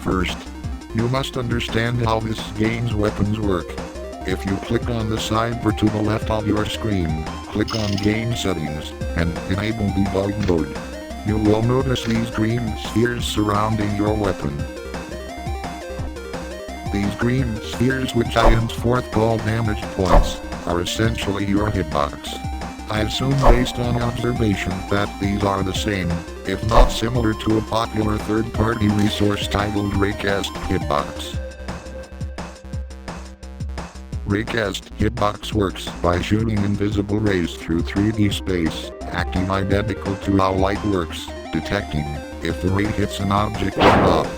First, you must understand how this game's weapons work. If you click on the sidebar to the left of your screen, click on Game Settings, and enable Debug Mode. You will notice these green spheres surrounding your weapon. These green spheres, which I henceforth call damage points, are essentially your hitbox. I assume based on observation that these are the same, if not similar to a popular third-party resource titled Raycast Hitbox. Raycast Hitbox works by shooting invisible rays through 3D space, acting identical to how light works, detecting if the ray hits an object or not.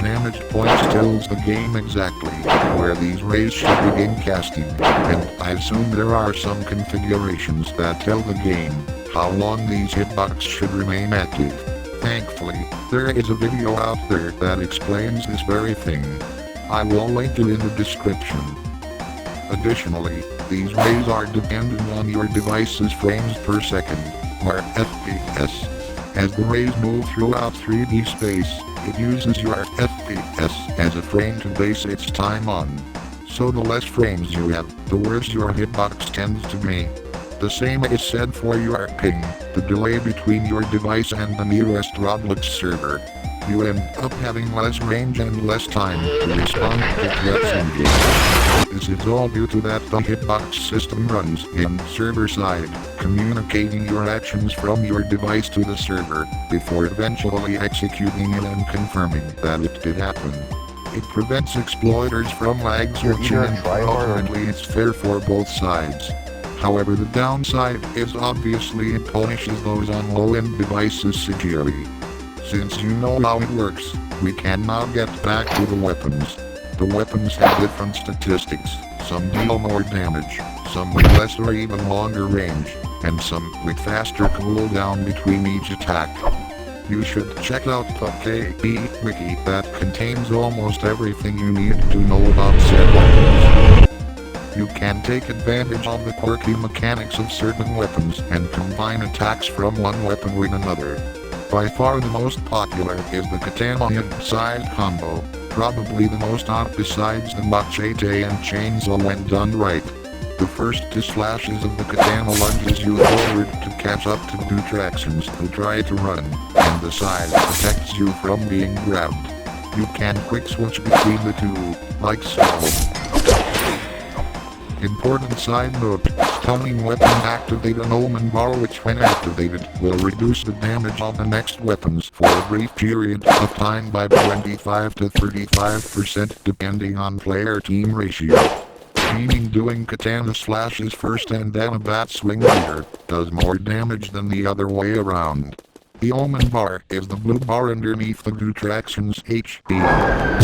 Damage points tells the game exactly where these rays should begin casting, and I assume there are some configurations that tell the game how long these hitbox should remain active. Thankfully, there is a video out there that explains this very thing. I will link it in the description. Additionally, these rays are dependent on your device's frames per second, or FPS. As the rays move throughout 3D space, it uses your FPS as a frame to base its time on. So the less frames you have, the worse your hitbox tends to be. The same is said for your ping, the delay between your device and the nearest Roblox server. You end up having less range and less time to respond to threats in game. This is all due to that the hitbox system runs in server-side, communicating your actions from your device to the server, before eventually executing it and confirming that it did happen. It prevents exploiters from lag switching, and ultimately it's fair for both sides. However, the downside is obviously it punishes those on low-end devices severely. Since you know how it works, we can now get back to the weapons. The weapons have different statistics, some deal more damage, some with less or even longer range, and some with faster cooldown between each attack. You should check out the KB Wiki that contains almost everything you need to know about said weapons. You can take advantage of the quirky mechanics of certain weapons and combine attacks from one weapon with another. By far the most popular is the katana inside combo, probably the most odd besides the machete and chainsaw when done right. The first two slashes of the katana lunges you forward to catch up to two tractions who try to run, and the side protects you from being grabbed. You can quick switch between the two, like so. Important side note, stunning weapons activate an omen bar which when activated will reduce the damage of the next weapons for a brief period of time by 25 to 35% depending on player-team ratio. Meaning doing katana slashes first and then a bat swing later does more damage than the other way around. The omen bar is the blue bar underneath the two tractions HP.